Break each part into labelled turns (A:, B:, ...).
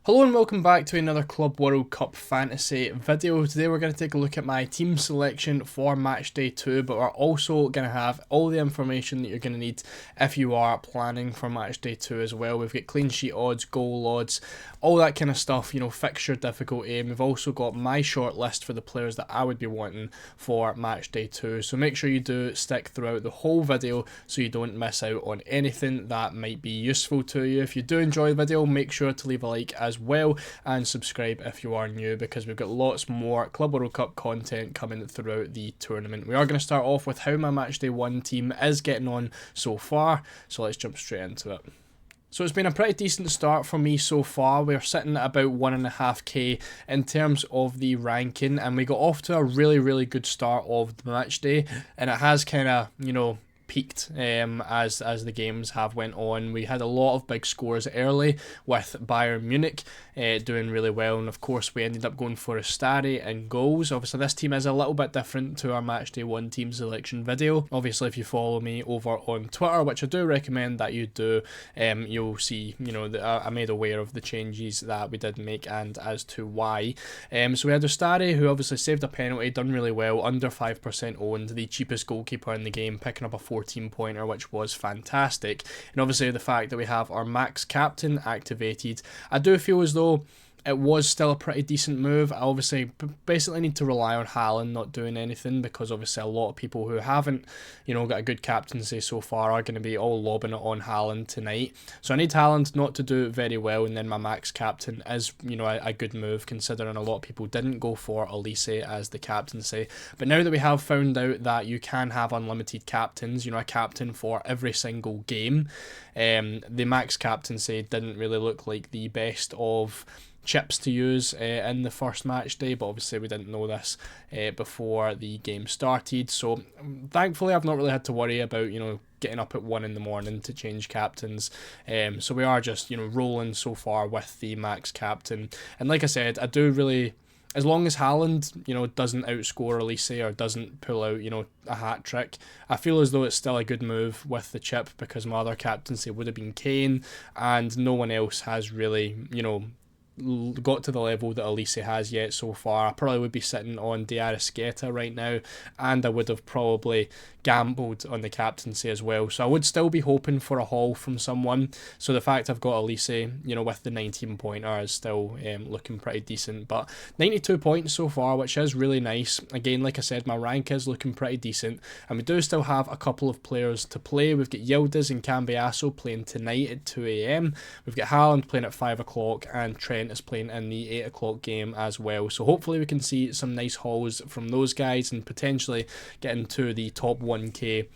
A: Hello and welcome back to another Club World Cup Fantasy video. Today we're going to take a look at my team selection for Matchday 2, but we're also going to have all the information that you're going to need if you are planning for Matchday 2 as well. We've got clean sheet odds, goal odds, all that kind of stuff, fixture difficulty, and we've also got my short list for the players that I would be wanting for Matchday 2. So make sure you do stick throughout the whole video so you don't miss out on anything that might be useful to you. If you do enjoy the video, make sure to leave a like as well and subscribe if you are new, because we've got lots more Club World Cup content coming throughout the tournament. We are going to start off with how my Matchday 1 team is getting on so far, so let's jump straight into it. So it's been a pretty decent start for me so far. We're sitting at about 1.5k in terms of the ranking, and we got off to a really good start of the match day, and it has kind of, peaked as the games have went on. We had a lot of big scores early with Bayern Munich doing really well, and of course we ended up going for Astari and goals. Obviously this team is a little bit different to our Matchday 1 team selection video. Obviously if you follow me over on Twitter, which I do recommend that you do, you'll see that I made aware of the changes that we did make and as to why. So we had Astari, who obviously saved a penalty, done really well, under 5% owned, the cheapest goalkeeper in the game, picking up a 14-pointer, which was fantastic. And obviously the fact that we have our max captain activated, I do feel as though it was still a pretty decent move. I obviously basically need to rely on Haaland not doing anything, because obviously a lot of people who haven't, got a good captaincy so far are going to be all lobbing it on Haaland tonight. So I need Haaland not to do very well, and then my max captain is, a good move, considering a lot of people didn't go for Elise as the captaincy. But now that we have found out that you can have unlimited captains, a captain for every single game, the max captaincy didn't really look like the best of chips to use in the first match day, but obviously we didn't know this before the game started, so thankfully I've not really had to worry about getting up at 1 in the morning to change captains. So we are just rolling so far with the max captain, and like I said, I do really, as long as Haaland, doesn't outscore Elise or doesn't pull out, a hat trick, I feel as though it's still a good move with the chip, because my other captaincy would have been Kane, and no one else has really, got to the level that Elise has yet so far. I probably would be sitting on Diarra right now, and I would have probably gambled on the captaincy as well. So I would still be hoping for a haul from someone. So the fact I've got Elise, with the 19-pointer is still looking pretty decent. But 92 points so far, which is really nice. Again, like I said, my rank is looking pretty decent, and we do still have a couple of players to play. We've got Yildiz and Cambiasso playing tonight at 2 a.m. We've got Haaland playing at 5 o'clock, and Trent is playing in the 8 o'clock game as well. So hopefully we can see some nice hauls from those guys and potentially get into the top 1k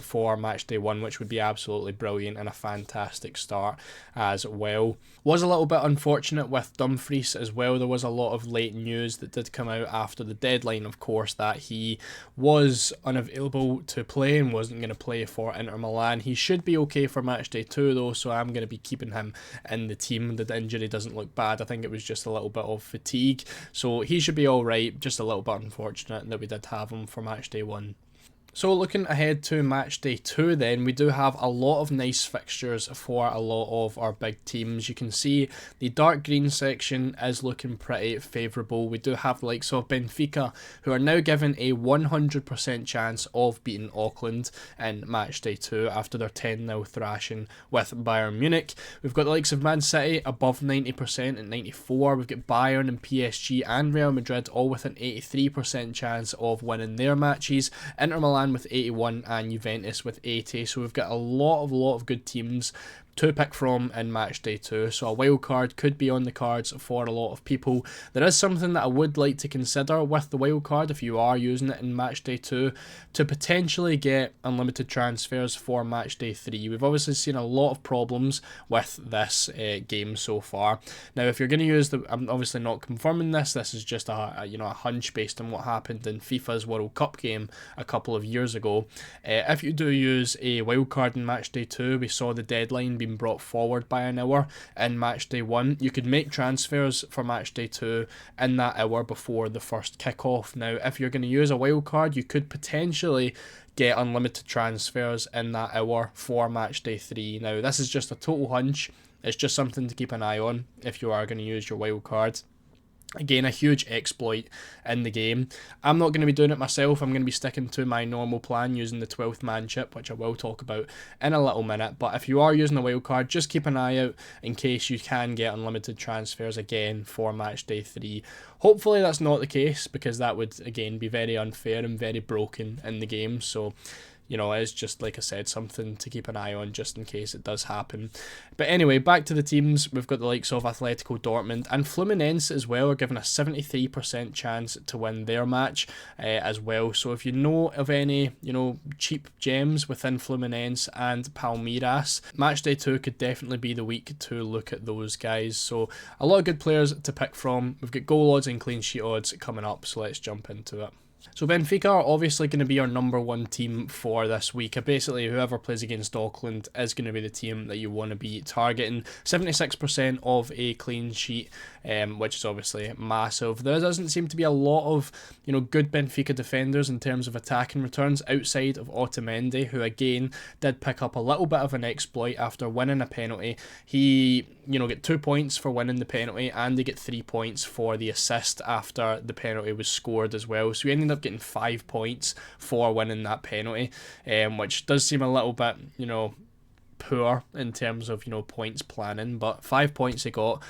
A: for Matchday 1, which would be absolutely brilliant and a fantastic start as well. Was a little bit unfortunate with Dumfries as well. There was a lot of late news that did come out after the deadline, of course, that he was unavailable to play and wasn't going to play for Inter Milan. He should be okay for Matchday 2 though, so I'm going to be keeping him in the team. The injury doesn't look bad. I think it was just a little bit of fatigue, so he should be alright. Just a little bit unfortunate that we did have him for Matchday 1. So looking ahead to Matchday 2 then, we do have a lot of nice fixtures for a lot of our big teams. You can see the dark green section is looking pretty favourable. We do have the likes of Benfica, who are now given a 100% chance of beating Auckland in Matchday 2 after their 10-0 thrashing with Bayern Munich. We've got the likes of Man City above 90% at 94. We've got Bayern and PSG and Real Madrid all with an 83% chance of winning their matches. Inter Milan with 81 and Juventus with 80. So we've got a lot of good teams to pick from in Matchday 2, so a wild card could be on the cards for a lot of people. There is something that I would like to consider with the wild card if you are using it in Matchday 2, to potentially get unlimited transfers for Matchday 3. We've obviously seen a lot of problems with this game so far. Now if you're going to use I'm obviously not confirming this is just a hunch based on what happened in FIFA's World Cup game a couple of years ago. If you do use a wild card in Matchday 2, we saw the deadline being brought forward by an hour in Matchday 1. You could make transfers for Matchday 2 in that hour before the first kickoff. Now, if you're going to use a wild card, you could potentially get unlimited transfers in that hour for Matchday 3. Now, this is just a total hunch. it's just something to keep an eye on if you are going to use your wild card. Again, a huge exploit in the game. I'm not going to be doing it myself. I'm going to be sticking to my normal plan using the 12th man chip, which I will talk about in a little minute. But if you are using a wildcard, just keep an eye out in case you can get unlimited transfers again for match day 3. Hopefully that's not the case, because that would, again, be very unfair and very broken in the game. So, you know, it's just, like I said, something to keep an eye on just in case it does happen. But anyway, back to the teams. We've got the likes of Atletico Dortmund and Fluminense as well are given a 73% chance to win their match as well. So if you know of any, you know, cheap gems within Fluminense and Palmeiras, match day 2 could definitely be the week to look at those guys. So a lot of good players to pick from. We've got goal odds and clean sheet odds coming up, so let's jump into it. So Benfica are obviously going to be our number 1 team for this week. Basically, whoever plays against Auckland is going to be the team that you want to be targeting. 76% of a clean sheet, which is obviously massive. There doesn't seem to be a lot of, you know, good Benfica defenders in terms of attacking returns outside of Otamendi, who again did pick up a little bit of an exploit after winning a penalty. He, you know, get 2 points for winning the penalty, and they get 3 points for the assist after the penalty was scored as well. So he ended up getting 5 points for winning that penalty, which does seem a little bit, you know, poor in terms of, you know, points planning, but 5 points he got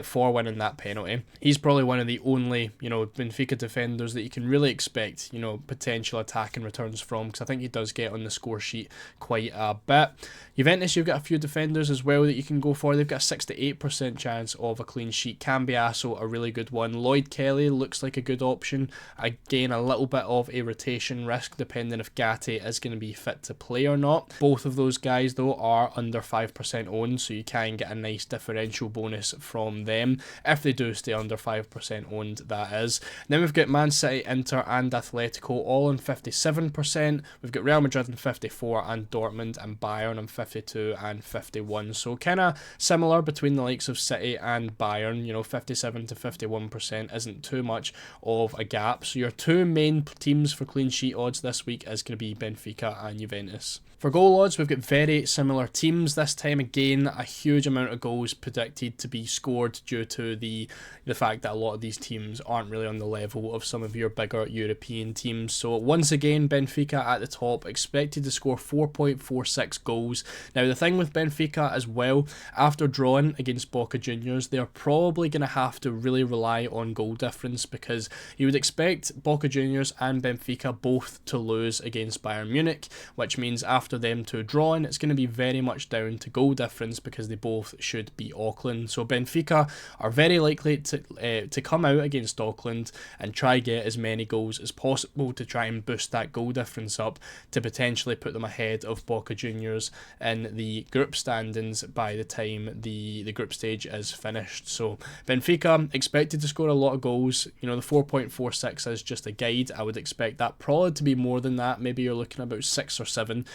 A: for winning that penalty. He's probably one of the only, you know, Benfica defenders that you can really expect, you know, potential attacking returns from, because I think he does get on the score sheet quite a bit. Juventus, you've got a few defenders as well that you can go for. They've got a 68% chance of a clean sheet. Cambiasso, a really good one. Lloyd Kelly looks like a good option. Again, a little bit of a rotation risk depending if Gatti is going to be fit to play or not. Both of those guys though are under 5% owned, so you can get a nice differential bonus from them if they do stay under 5% owned, that is. Then we've got Man City, Inter and Atletico all on 57%. We've got Real Madrid on 54 and Dortmund and Bayern on 52 and 51. So kind of similar between the likes of City and Bayern, you know, 57 to 51% isn't too much of a gap. So your two main teams for clean sheet odds this week is going to be Benfica and Juventus. For goal odds, we've got very similar teams this time. Again, a huge amount of goals predicted to be scored due to the fact that a lot of these teams aren't really on the level of some of your bigger European teams. So once again, Benfica at the top, expected to score 4.46 goals. Now the thing with Benfica as well, after drawing against Boca Juniors, they're probably going to have to really rely on goal difference, because you would expect Boca Juniors and Benfica both to lose against Bayern Munich, which means after them to drawing, it's going to be very much down to goal difference, because they both should beat Auckland. So Benfica are very likely to come out against Auckland and try get as many goals as possible to try and boost that goal difference up to potentially put them ahead of Boca Juniors in the group standings by the time the group stage is finished. So Benfica expected to score a lot of goals. You know, the 4.46 is just a guide. I would expect that probably to be more than that. Maybe you're looking about 6 or 7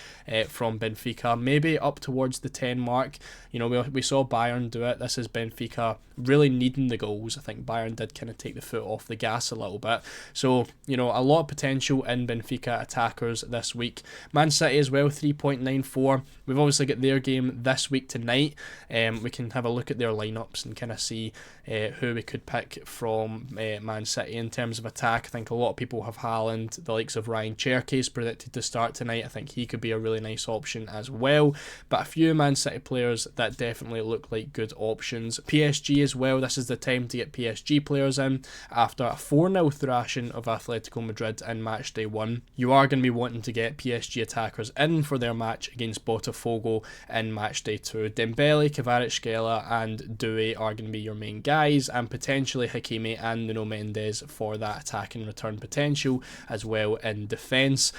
A: from Benfica, maybe up towards the 10 mark. You know, we saw Bayern do it. This is Benfica really needing the goals. I think Bayern did kind of take the foot off the gas a little bit. So, you know, a lot of potential in Benfica attackers this week. Man City as well, 3.94. We've obviously got their game this week tonight. We can have a look at their lineups and kind of see who we could pick from Man City in terms of attack. I think a lot of people have Haaland, the likes of Ryan Cherky predicted to start tonight. I think he could be a really nice option as well. But a few Man City players that definitely look like good options. PSG as well, this is the time to get PSG players in after a 4-0 thrashing of Atletico Madrid in match day 1. You are going to be wanting to get PSG attackers in for their match against Botafogo in match day 2. Dembele, Kvaratskhelia and Doué are going to be your main guys, and potentially Hakimi and Nuno Mendes for that attacking return potential as well in defence.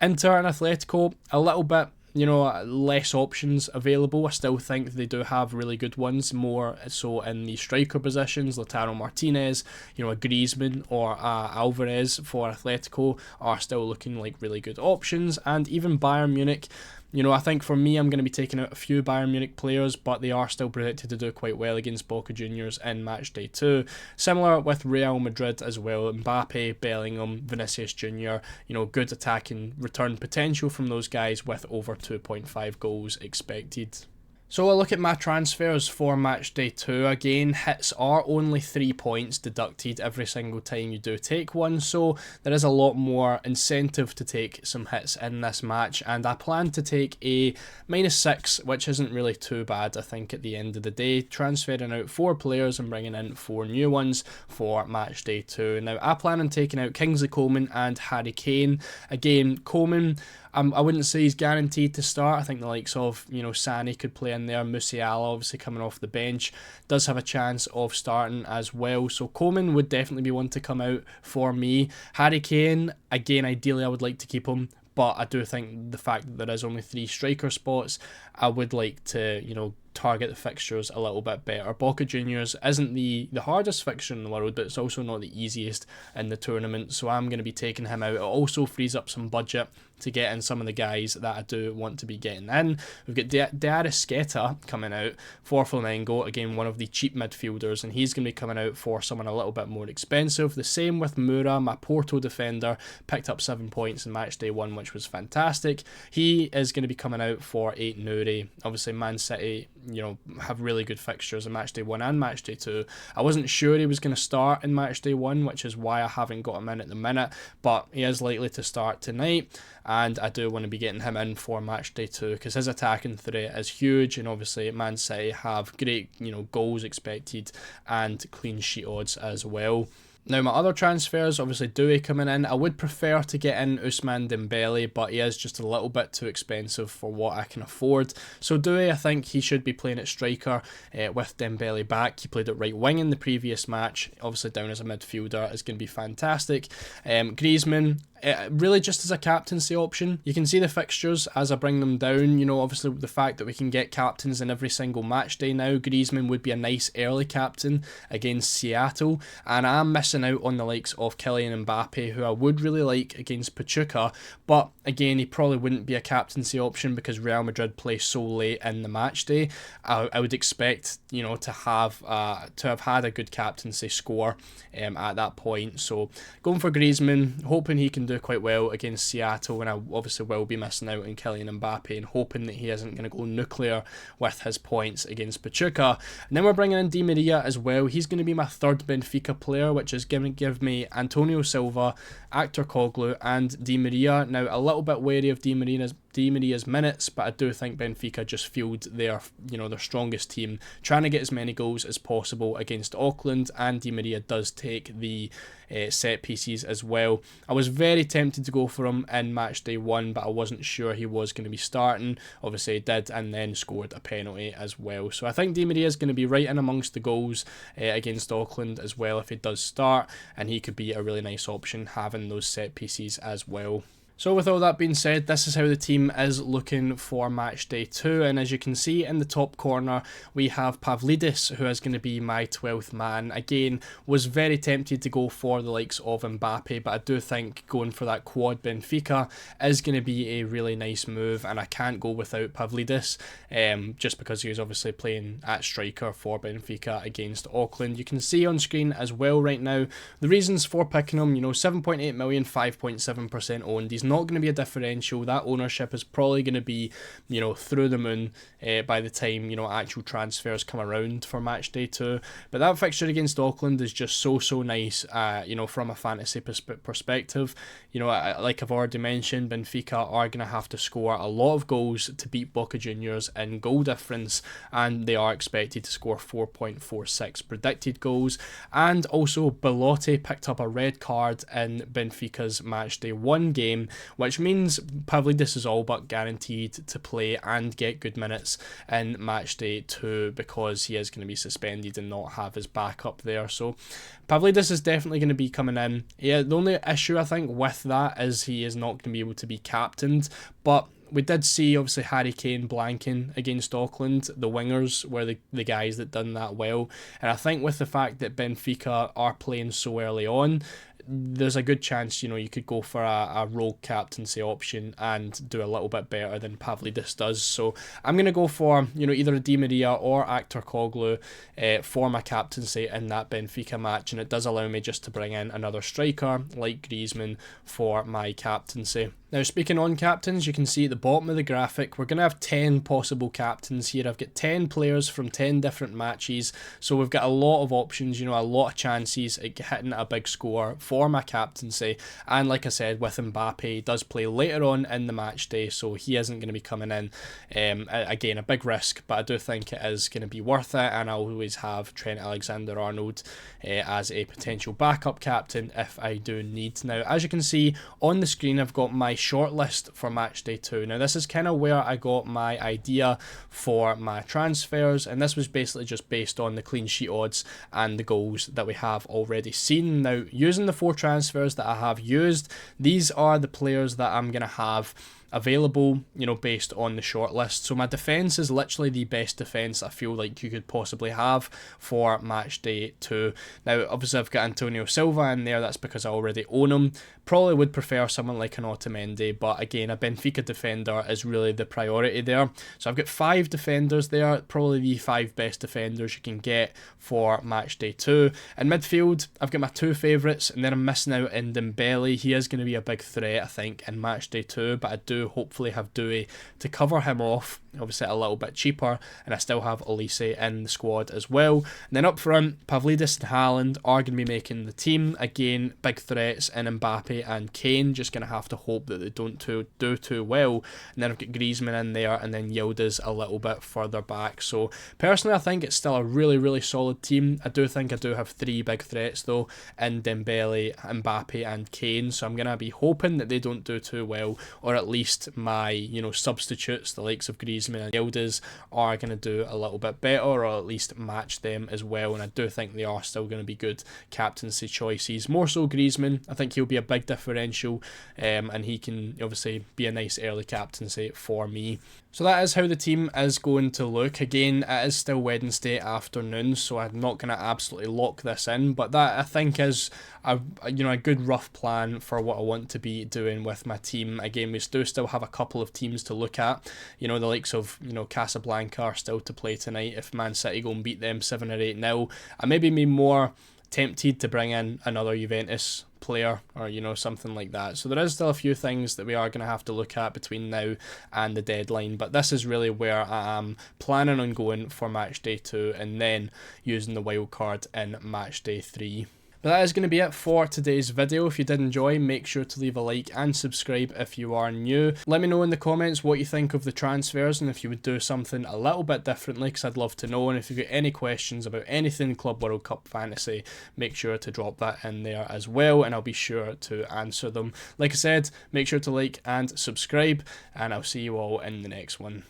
A: Inter and Atletico, a little bit, you know, less options available. I still think they do have really good ones, more so in the striker positions. Lautaro Martinez, you know, a Griezmann or Alvarez for Atletico are still looking like really good options. And even Bayern Munich, you know, I think for me, I'm going to be taking out a few Bayern Munich players, but they are still predicted to do quite well against Boca Juniors in match day 2. Similar with Real Madrid as well. Mbappe, Bellingham, Vinicius Jr., you know, good attacking return potential from those guys with over 2.5 goals expected. So a look at my transfers for match day 2. Again, hits are only 3 points deducted every single time you do take one, so there is a lot more incentive to take some hits in this match, and I plan to take a -6, which isn't really too bad I think at the end of the day, transferring out 4 players and bringing in 4 new ones for match day 2. Now I plan on taking out Kingsley Coman and Harry Kane. Again, Coman, I wouldn't say he's guaranteed to start. I think the likes of, Sani could play in there. Musiala, obviously coming off the bench, does have a chance of starting as well. So Coman would definitely be one to come out for me. Harry Kane, again, ideally I would like to keep him, but I do think the fact that there is only 3 striker spots, I would like to, target the fixtures a little bit better. Boca Juniors isn't the hardest fixture in the world, but it's also not the easiest in the tournament, so I'm going to be taking him out. It also frees up some budget to get in some of the guys that I do want to be getting in. We've got D'Arrascaeta coming out for Flamengo, again one of the cheap midfielders, and he's going to be coming out for someone a little bit more expensive. The same with Moura, my Porto defender, picked up 7 points in match day 1, which was fantastic. He is going to be coming out for 8 Nouri. Obviously Man City, have really good fixtures in match day 1 and match day 2. I wasn't sure he was going to start in match day 1, which is why I haven't got him in at the minute, but he is likely to start tonight, and I do want to be getting him in for match day 2 because his attacking threat is huge, and obviously Man City have great goals expected and clean sheet odds as well. Now my other transfers, obviously Doué coming in. I would prefer to get in Ousmane Dembele, but he is just a little bit too expensive for what I can afford. So Doué, I think he should be playing at striker with Dembele back. He played at right wing in the previous match, obviously down as a midfielder is going to be fantastic. Griezmann, really just as a captaincy option. You can see the fixtures as I bring them down, obviously the fact that we can get captains in every single match day now. Griezmann would be a nice early captain against Seattle, and I'm missing out on the likes of Kylian Mbappe, who I would really like against Pachuca, but again he probably wouldn't be a captaincy option because Real Madrid play so late in the match day. I would expect to have had a good captaincy score at that point, so going for Griezmann, hoping he can do quite well against Seattle, and I obviously will be missing out on Kylian Mbappe and hoping that he isn't going to go nuclear with his points against Pachuca. And then we're bringing in Di Maria as well. He's going to be my third Benfica player, which is going to give me Antonio Silva, Actor Koglu and Di Maria. Now a little bit wary of Di Maria's minutes, but I do think Benfica just field their strongest team, trying to get as many goals as possible against Auckland, and Di Maria does take the set pieces as well. I was very tempted to go for him in match day 1, but I wasn't sure he was going to be starting. Obviously he did, and then scored a penalty as well. So I think Di Maria is going to be right in amongst the goals against Auckland as well if he does start, and he could be a really nice option having those set pieces as well. So with all that being said, this is how the team is looking for match day 2, and as you can see in the top corner we have Pavlidis, who is going to be my 12th man. Again, was very tempted to go for the likes of Mbappe, but I do think going for that quad Benfica is going to be a really nice move, and I can't go without Pavlidis just because he was obviously playing at striker for Benfica against Auckland. You can see on screen as well right now the reasons for picking him. 7.8 million, 5.7% owned. He's not going to be a differential. That ownership is probably going to be through the moon by the time actual transfers come around for match day 2. But that fixture against Auckland is just so nice from a fantasy perspective. Like I've already mentioned, Benfica are going to have to score a lot of goals to beat Boca Juniors in goal difference, and they are expected to score 4.46 predicted goals. And also Belotti picked up a red card in Benfica's match day 1 game, which means Pavlidis is all but guaranteed to play and get good minutes in match day 2 because he is going to be suspended and not have his backup there. So Pavlidis is definitely going to be coming in. Yeah, the only issue I think with that is he is not going to be able to be captained, but we did see obviously Harry Kane blanking against Auckland. The wingers were the guys that done that well, and I think with the fact that Benfica are playing so early on, there's a good chance you could go for a rogue captaincy option and do a little bit better than Pavlidis does. So I'm going to go for either a Di Maria or Actor Koglu for my captaincy in that Benfica match, and it does allow me just to bring in another striker like Griezmann for my captaincy. Now, speaking on captains, you can see at the bottom of the graphic, we're going to have 10 possible captains here. I've got 10 players from 10 different matches, so we've got a lot of options, you know, a lot of chances at hitting a big score for my captaincy. And like I said, with Mbappe, he does play later on in the match day, so he isn't going to be coming in. Again, a big risk, but I do think it is going to be worth it, and I always have Trent Alexander-Arnold as a potential backup captain if I do need. Now, as you can see on the screen, I've got my shortlist for matchday 2. Now, this is kind of where I got my idea for my transfers, and this was basically just based on the clean sheet odds and the goals that we have already seen. Now, using the 4 transfers that I have used, these are the players that I'm going to have available, you know, based on the shortlist. So my defence is literally the best defence I feel like you could possibly have for match day 2. Now, obviously I've got Antonio Silva in there, that's because I already own him. Probably would prefer someone like an Otamendi, but again, a Benfica defender is really the priority there. So I've got 5 defenders there, probably the 5 best defenders you can get for match day 2. In midfield, I've got my 2 favourites, and then I'm missing out in Dembele. He is going to be a big threat, I think, in match day 2, but I do hopefully have Dewey to cover him off, obviously a little bit cheaper, and I still have Elise in the squad as well. And then up front, Pavlidis and Haaland are going to be making the team. Again, big threats in Mbappe and Kane, just going to have to hope that they don't do too well. And then I've got Griezmann in there, and then Yildiz a little bit further back. So personally, I think it's still a really, really solid team. I do think I do have 3 big threats though, in Dembele, Mbappe and Kane, so I'm going to be hoping that they don't do too well, or at least my, you know, substitutes, the likes of Griezmann and Yildiz, are going to do a little bit better, or at least match them as well. And I do think they are still going to be good captaincy choices. More so Griezmann, I think he'll be a big differential, and he can obviously be a nice early captaincy for me. So that is how the team is going to look. Again, it is still Wednesday afternoon, so I'm not going to absolutely lock this in, but that I think is a good rough plan for what I want to be doing with my team. Again, we do still have a couple of teams to look at. You know, the likes of, you know, Casablanca are still to play tonight. If Man City go and beat them 7 or 8-0, I maybe be more tempted to bring in another Juventus player, or, you know, something like that. So there is still a few things that we are going to have to look at between now and the deadline, but this is really where I am planning on going for match day 2, and then using the wild card in match day 3. But that is going to be it for today's video. If you did enjoy, make sure to leave a like and subscribe if you are new. Let me know in the comments what you think of the transfers, and if you would do something a little bit differently, because I'd love to know. And if you've got any questions about anything Club World Cup Fantasy, make sure to drop that in there as well, and I'll be sure to answer them. Like I said, make sure to like and subscribe, and I'll see you all in the next one.